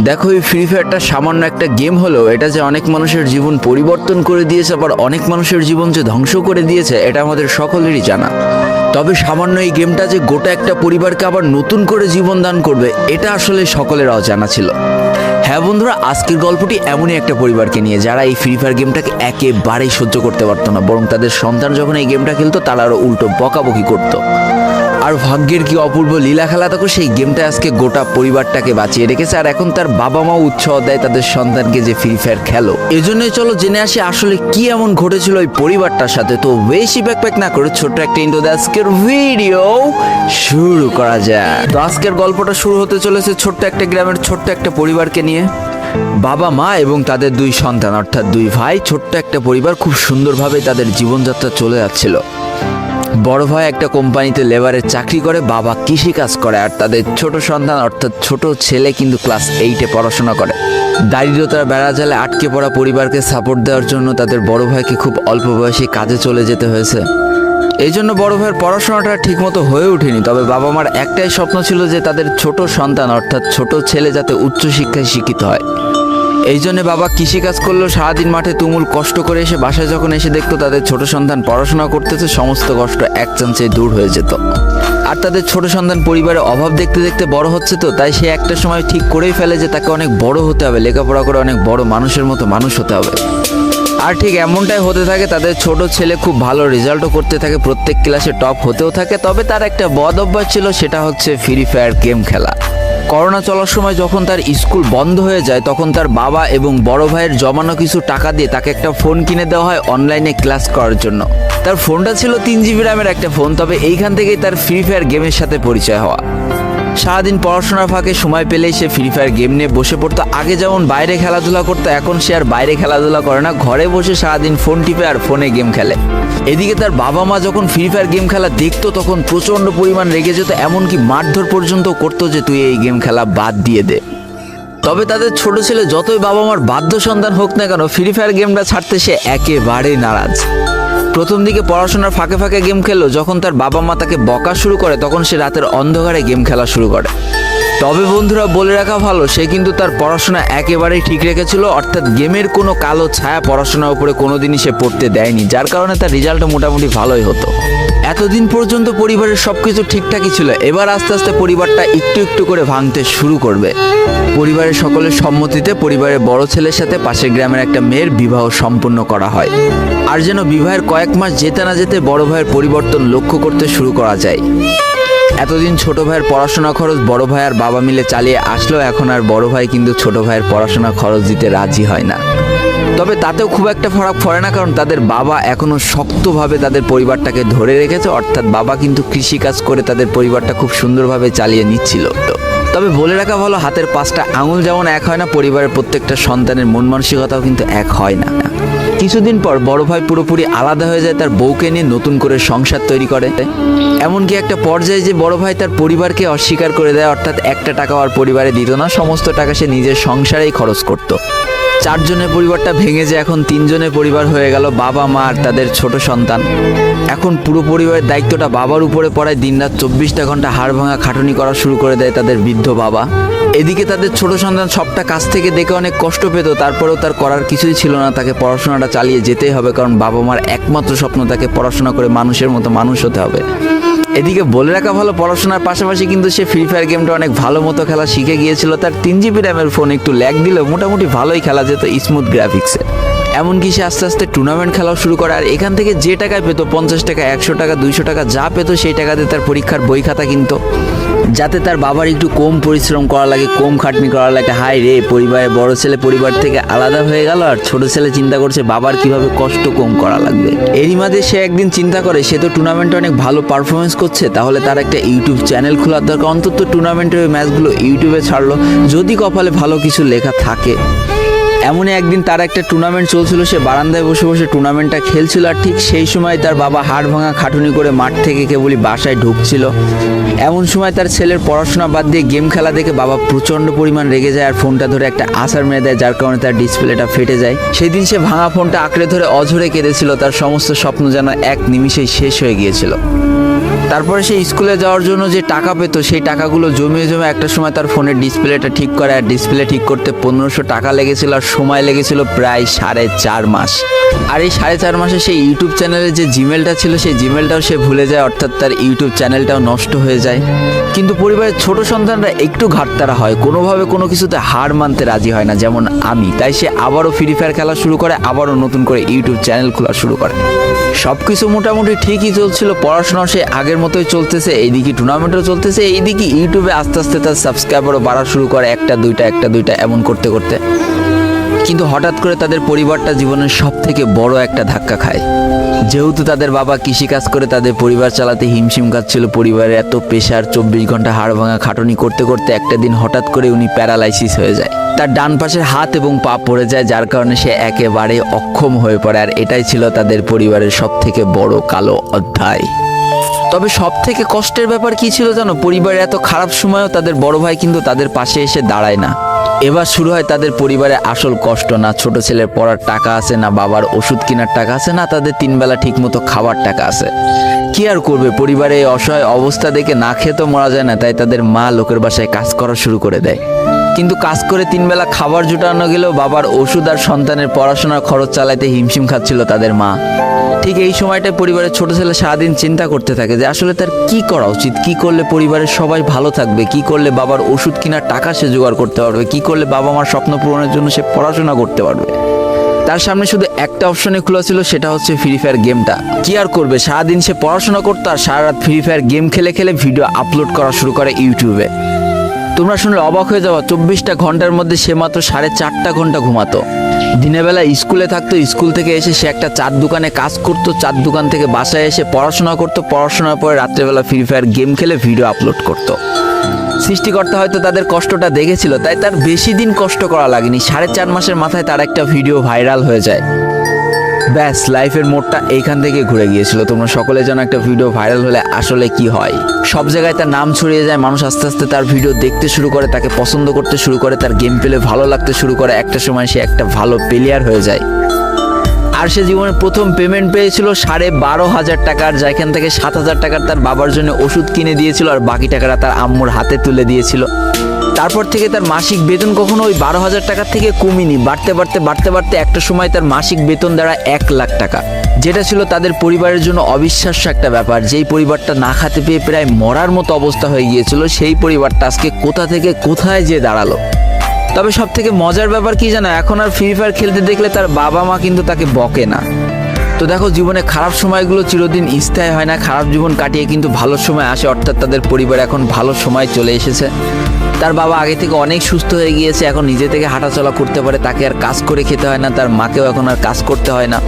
দেখো, এই ফ্রি ফায়ারটা সামান্য একটা গেম হলেও এটা যে অনেক মানুষের জীবন পরিবর্তন করে দিয়েছে, আবার অনেক মানুষের জীবন যে ধ্বংস করে দিয়েছে, এটা আমাদের সকলেরই জানা। তবে সামান্য এই গেমটা যে গোটা একটা পরিবারকে আবার নতুন করে জীবন দান করবে, এটা আসলে সকলের অজানা ছিল। হ্যাঁ বন্ধুরা, আজকের গল্পটি এমনই একটা পরিবারকে নিয়ে যারা এই ফ্রি ফায়ার গেমটাকে একেবারেই সহ্য করতে পারতো না, বরং তাদের সন্তান যখন এই গেমটা খেলতো তারা আরও উল্টো বকাবকি করতো। আর ভাগ্যের কি অপূর্ব লীলা খেলা, তখন সেই গেমটা আজকে গোটা পরিবারটাকে বাঁচিয়ে রেখেছে। আর এখন তার বাবা মাও উৎসাহ দেয় তাদের সন্তানকে যে ফ্রি ফায়ার খেলো। এজন্যই চলো জেনে আসি আসলে কি এমন ঘটেছিল ওই পরিবারটার সাথে। তো বেশি ব্যাকপ্যাক না করে ছোট্ট একটা ইন্ট্রো দিয়ে আজকের ভিডিও শুরু করা যায়। তো আজকের গল্পটা শুরু হতে চলেছে ছোট্ট একটা গ্রামের ছোট্ট একটা পরিবারকে নিয়ে। বাবা মা এবং তাদের দুই সন্তান অর্থাৎ দুই ভাই, ছোট্ট একটা পরিবার, খুব সুন্দরভাবে তাদের জীবনযাত্রা চলে যাচ্ছিল। বড় ভাই একটা কোম্পানিতে লেবারের চাকরি করে, বাবা কৃষিকাজ করে, আর তাদের ছোট সন্তান অর্থাৎ ছোট ছেলে কিন্তু ক্লাস 8-এ পড়াশোনা করে। দারিদ্রতার বেড়াজালে আটকে পড়া পরিবারকে সাপোর্ট দেওয়ার জন্য তাদের বড় ভাইকে খুব অল্প বয়সে কাজে চলে যেতে হয়েছে। এই জন্য বড় ভাইয়ের পড়াশোনাটা ঠিকমতো হয়ে ওঠেনি। তবে বাবা মার একটাই স্বপ্ন ছিল যে তাদের ছোট সন্তান অর্থাৎ ছোট ছেলে যাতে উচ্চশিক্ষায় শিক্ষিত হয়। এই জন্য বাবা কৃষিকাজ করলেও সারাদিন মাঠে তুমুল কষ্ট করে এসে বাসায় যখন এসে দেখতো তাদের ছোট সন্তান পড়াশোনা করতেছে, সমস্ত কষ্ট এক চান্সে দূর হয়ে যেত। আর তাদের ছোট সন্তান পরিবারের অভাব দেখতে দেখতে বড় হচ্ছে, তো তাই সে একটা সময় ঠিক করেই ফেলে যে তাকে অনেক বড় হতে হবে, লেখাপড়া করে অনেক বড় মানুষের মতো মানুষ হতে হবে। আর ঠিক এমনটাই হতে থাকে। তাদের ছোট ছেলে খুব ভালো রেজাল্টও করতে থাকে, প্রত্যেক ক্লাসে টপ হতেও থাকে। তবে তার একটা বদ অভ্যাস ছিল, সেটা হচ্ছে ফ্রি ফায়ার গেম খেলা। করোনা চলার সময় যখন তার স্কুল বন্ধ হয়ে যায়, তখন তার বাবা এবং বড় ভাইয়ের জমানো কিছু টাকা দিয়ে তাকে একটা ফোন কিনে দেওয়া হয় অনলাইনে ক্লাস করার জন্য। তার ফোনটা ছিল 3 GB র্যামের একটা ফোন। তবে এইখান থেকেই তার ফ্রি ফায়ার গেমের সাথে পরিচয় হওয়া। সারাদিন পড়াশোনার ফাঁকে সময় পেলেই সে ফ্রি ফায়ার গেম নিয়ে বসে পড়তো। আগে যেমন বাইরে খেলাধুলা করতো, এখন সে আর বাইরে খেলাধুলা করে না, ঘরে বসে সারাদিন ফোন টিপে আর ফোনে গেম খেলে। এদিকে তার বাবা মা যখন ফ্রি ফায়ার গেম খেলা দেখতো তখন প্রচণ্ড পরিমাণ রেগে যেত, এমনকি মারধর পর্যন্ত করতো যে তুই এই গেম খেলা বাদ দিয়ে দে। তবে তাদের ছোট ছেলে যতই বাবা মার বাধ্য সন্তান হোক না কেন, ফ্রি ফায়ার গেমটা ছাড়তে সে একেবারেই নারাজ। প্রথম দিকে পড়াশোনার ফাঁকে ফাঁকে গেম খেললো, যখন তার বাবা মা তাকে বকা শুরু করে তখন সে রাতের অন্ধকারে গেম খেলা শুরু করে। তবে বন্ধুরা বলে রাখা ভালো, সে কিন্তু তার পড়াশোনা একেবারেই ঠিক রেখেছিল, অর্থাৎ গেমের কোনো কালো ছায়া পড়াশোনার উপরে কোনোদিনই সে পড়তে দেয়নি, যার কারণে তার রেজাল্টও মোটামুটি ভালোই হতো। এতদিন পর্যন্ত পরিবারের সবকিছু ঠিকঠাকই ছিল, এবার আস্তে আস্তে পরিবারটা একটু একটু করে ভাঙতে শুরু করবে। পরিবারের সকলের সম্মতিতে পরিবারের বড় ছেলের সাথে পাশের গ্রামের একটা মেয়ের বিবাহ সম্পন্ন করা হয়। আর যেন বিবাহের কয়েক মাস যেতে না যেতে বড় ভাইয়ের পরিবর্তন লক্ষ্য করতে শুরু করা যায়। এতদিন ছোট ভাইয়ের পড়াশোনা খরচ বড় ভাই আর বাবা মিলে চালিয়ে আসলো, এখন আর বড় ভাই কিন্তু ছোট ভাইয়ের পড়াশোনা খরচ দিতে রাজি হয় না। তবে তাতেও খুব একটা ফারাক পড়ে না, কারণ তাদের বাবা এখনো শক্তভাবে তাদের পরিবারটাকে ধরে রেখেছে, অর্থাৎ বাবা কিন্তু কৃষিকাজ করে তাদের পরিবারটা খুব সুন্দরভাবে চালিয়ে নিচ্ছিল। তবে বলে রাখা ভালো, হাতের 5টা আঙুল যেমন এক হয় না, পরিবারের প্রত্যেকটা সন্তানের মন মানসিকতাও কিন্তু এক হয় না। কিছুদিন পর বড় ভাই পুরোপুরি আলাদা হয়ে যায়, তার বউকে নিয়ে নতুন করে সংসার তৈরি করে। এমনকি একটা পর্যায়ে যে বড় ভাই তার পরিবারকে অস্বীকার করে দেয়, অর্থাৎ একটা টাকাও আর পরিবারে দিত না, সমস্ত টাকা সে নিজের সংসারেই খরচ করত। 4 জনের পরিবারটা ভেঙে যায় এখন 3 জনের পরিবার হয়ে গেল, বাবা মা আর তাদের ছোট সন্তান। এখন পুরো পরিবারের দায়িত্বটা বাবার উপরে পড়ায়, দিনরাত 24টা ঘন্টা হাড় ভাঙা খাটুনি করা শুরু করে দেয় তাদের বৃদ্ধ বাবা। এদিকে তাদের ছোট সন্তান সবটা কাছ থেকে দেখে অনেক কষ্ট পেত, তারপরেও তার করার কিছুই ছিল না, তাকে পড়াশোনাটা চালিয়ে যেতেই হবে, কারণ বাবা মার একমাত্র স্বপ্ন তাকে পড়াশোনা করে মানুষের মতো মানুষ হতে হবে। এদিকে বলে রাখা ভালো, পড়াশোনার পাশাপাশি কিন্তু সে ফ্রি ফায়ার গেমটা অনেক ভালো মতো খেলা শিখে গিয়েছিল। তার 3 GB র্যামের ফোন একটু ল্যাগ দিলেও মোটামুটি ভালোই খেলা যেত স্মুথ গ্রাফিক্সে। এমনকি সে আস্তে আস্তে টুর্নামেন্ট খেলাও শুরু করে। আর এখান থেকে যে টাকায় পেতো, 50 টাকা, 100 টাকা, 200 টাকা যা পেতো, সেই টাকাতে তার পরীক্ষার বই খাতা কিনতো, যাতে তার বাবার একটু কম পরিশ্রম করা লাগে, কম খাটনি করা লাগে। হাই রে, পরিবারের বড় ছেলে পরিবার থেকে আলাদা হয়ে গেল, আর ছোট ছেলে চিন্তা করছে বাবার কিভাবে কষ্ট কম করা লাগবে। এরই মাঝে সে একদিন চিন্তা করে, সে তো টুর্নামেন্টে অনেক ভালো পারফরমেন্স করছে, তাহলে তার একটা ইউটিউব চ্যানেল খোলার দরকার, অন্তত টুর্নামেন্টের ওই ম্যাচগুলো ইউটিউবে ছাড়লো, যদি কপালে ভালো কিছু লেখা থাকে। এমনই একদিন তার একটা টুর্নামেন্ট চলছিল, সে বারান্দায় বসে বসে টুর্নামেন্টটা খেলছিল। আর ঠিক সেই সময় তার বাবা হাড় ভাঙা খাটুনি করে মাঠ থেকে কেবলই বাসায় ঢুকছিল। এমন সময় তার ছেলের পড়াশোনা বাদ দিয়ে গেম খেলা দেখে বাবা প্রচণ্ড পরিমাণ রেগে যায়, আর ফোনটা ধরে একটা আছাড় মেরে দেয়, যার কারণে তার ডিসপ্লেটা ফেটে যায়। সেই দিন সে ভাঙা ফোনটা আঁকড়ে ধরে অঝরে কেঁদেছিল, তার সমস্ত স্বপ্ন যেন এক নিমিষেই শেষ হয়ে গিয়েছিল। তারপরে সে স্কুলে যাওয়ার জন্য যে টাকা পেতো সেই টাকাগুলো জমিয়ে জমে একটা সময় তার ফোনের ডিসপ্লেটা ঠিক করে, আর ডিসপ্লে ঠিক করতে 1500 টাকা লেগেছিল, আর সময় লেগেছিল প্রায় 4.5 মাস। আর এই 4.5 মাসে সেই ইউটিউব চ্যানেলের যে জিমেলটা ছিল সেই জিমেলটাও সে ভুলে যায়, অর্থাৎ তার ইউটিউব চ্যানেলটাও নষ্ট হয়ে যায়। কিন্তু পরিবারের ছোট সন্তানরা একটু ঘাটতারা হয়, কোনোভাবে কোনো কিছুতে হার মানতে রাজি হয় না, যেমন আমি। তাই সে আবারও ফ্রি ফায়ার খেলা শুরু করে, আবারও নতুন করে ইউটিউব চ্যানেল খোলা শুরু করে। সব কিছু মোটামুটি ঠিকই চলছিল, পড়াশোনাও সে আগের মতোই চলতেছে, এইদিকে টুর্নামেন্টও চলতেছে, এইদিকে ইউটিউবে আস্তে আস্তে তার সাবস্ক্রাইবারও বাড়া শুরু করে, একটা দুইটা এমন করতে করতে। কিন্তু হঠাৎ করে তাদের পরিবারটা জীবনের সব থেকে বড় একটা ধাক্কা খায়। যেহেতু তাদের বাবা কৃষিকাজ করে তাদের পরিবার চালাতে হিমশিম খাচ্ছিল, পরিবারের এত প্রেশার, 24 ঘন্টা হাড় ভাঙা খাটুনি করতে করতে একটা দিন হঠাৎ করে উনি প্যারালাইসিস হয়ে যায়। তার ডান পাশের হাত এবং পা পড়ে যায়, যার কারণে সে একেবারে অক্ষম হয়ে পড়ে। আর এটাই ছিল তাদের পরিবারের সব থেকে বড় কালো অধ্যায়। তবে সব থেকে কষ্টের ব্যাপার কি ছিল জানো? পরিবারের এত খারাপ সময়ও তাদের বড় ভাই কিন্তু তাদের পাশে এসে দাঁড়ায় না। এবার শুরু হয় তাদের পরিবারে আসল কষ্ট। না ছোট ছেলের পড়ার টাকা আছে, না বাবার ওষুধ কেনার টাকা আছে, না তাদের 3 বেলা ঠিক মতো খাবার টাকা আছে। কি আর করবে, পরিবারে এই অসহায় অবস্থা দেখে না খেয়ে তো মরা যায় না, তাই তাদের মা লোকের বাসায় কাজ করা শুরু করে দেয়। কিন্তু কাজ করে 3 বেলা খাবার জোটানো গেলেও বাবার ওষুধ আর সন্তানের পড়াশোনার খরচ চালাতে হিমশিম খাচ্ছিল তাদের মা। ঠিক এই সময়টায় পরিবারের ছোট ছেলে সারাদিন চিন্তা করতে থাকে যে আসলে তার কি করা উচিত, কি করলে পরিবারের সবাই ভালো থাকবে, কি করলে বাবার ওষুধ কেনার টাকা সে জোগাড় করতে পারবে, কি করলে বাবা মার স্বপ্ন পূরণের জন্য সে পড়াশোনা করতে পারবে। তার সামনে শুধু একটা অপশনে খোলা ছিল, সেটা হচ্ছে ফ্রি ফায়ার গেমটা। কি আর করবে, সারাদিন সে পড়াশোনা করতো আর সারা রাত ফ্রি ফায়ার গেম খেলে খেলে ভিডিও আপলোড করা শুরু করে ইউটিউবে। তোমরা শুনলে অবাক হয়ে যাওয়া, 24টা ঘন্টার মধ্যে সে মাত্র 4.5 ঘন্টা ঘুমাতো। দিনের বেলা স্কুলে থাকতো, স্কুল থেকে এসে সে একটা চার দোকানে কাজ করতো, চার দোকান থেকে বাসায় এসে পড়াশোনা করতো, পড়াশোনার পরে রাত্রেবেলা ফ্রি ফায়ার গেম খেলে ভিডিও আপলোড করতো। সৃষ্টিকর্তা হয়তো তাদের কষ্টটা দেখেছিল, তাই তার বেশি দিন কষ্ট করা লাগেনি। 4.5 মাসের মাথায় তার একটা ভিডিও ভাইরাল হয়ে যায়। ব্যাস, লাইফের মোড়টা এইখান থেকে ঘুরে গিয়েছিল। তোমরা সকলে জানো একটা ভিডিও ভাইরাল হলে আসলে কি হয়। সব জায়গায় তার নাম ছড়িয়ে যায়, মানুষ আস্তে আস্তে তার ভিডিও দেখতে শুরু করে, তাকে পছন্দ করতে শুরু করে, তার গেম প্লে ভালো লাগতে শুরু করে। একটা সময় সে একটা ভালো প্লেয়ার হয়ে যায়। আর সে জীবনের প্রথম পেমেন্ট পেয়েছিল 12,500 টাকার, যেখান থেকে 7,000 টাকার তার বাবার জন্য ওষুধ কিনে দিয়েছিল, আর বাকি টাকাটা তার আম্মুর হাতে তুলে দিয়েছিল। তারপর থেকে তার মাসিক বেতন কখনো ওই 12,000 টাকার থেকে কমেনি, বাড়তে বাড়তে বাড়তে বাড়তে একটা সময় তার মাসিক বেতন দাঁড়ায় 1 লাখ টাকা, যেটা ছিল তাদের পরিবারের জন্য অবিশ্বাস্য একটা ব্যাপার। যেই পরিবারটা না খেতে পেয়ে প্রায় মরার মতো অবস্থা হয়ে গিয়েছিল, সেই পরিবারটা আজকে কোথা থেকে কোথায় যে দাঁড়ালো। তবে সব থেকে মজার ব্যাপার কি জানো, এখন আর ফ্রি ফায়ার খেলতে দেখলে তার বাবা মা কিন্তু তাকে বকে না। তো দেখো, জীবনে খারাপ সময়গুলো চিরদিন স্থায়ী হয় না, খারাপ জীবন কাটিয়ে কিন্তু ভালো সময় আসে। অর্থাৎ তাদের পরিবার এখন ভালো সময় চলে এসেছে। তার বাবা আগে থেকে অনেক সুস্থ হয়ে গিয়েছে, এখন নিজে থেকে হাঁটাচলা করতে পারে, তাকে আর কাজ করে খেতে হয় না, তার মাকেও এখন আর কাজ করতে হয় না।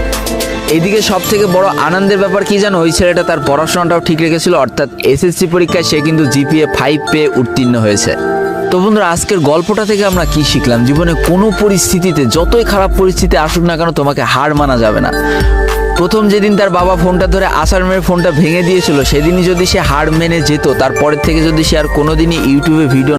এইদিকে সব থেকে বড় আনন্দের ব্যাপার কি জানো, ওই ছেলেটা তার পড়াশোনাটাও ঠিক রেখেছিল। অর্থাৎ এসএসসি পরীক্ষায় সে কিন্তু জিপিএ 5 পেয়ে উত্তীর্ণ হয়েছে। তো বন্ধুরা, আজকের গল্পটা থেকে আমরা কি শিখলাম? জীবনে কোনো পরিস্থিতিতে, যতই খারাপ পরিস্থিতি আসুক না কেন, তোমাকে হার মানা যাবে না। প্রথম যেদিন তার বাবা ফোনটা ধরে আসার মেরে ফোনটা ভেঙে দিয়েছিল, সেদিনই যদি সে হার মেনে যেত, তারপরের থেকে যদি সে আর কোনোদিনই ইউটিউবে ভিডিও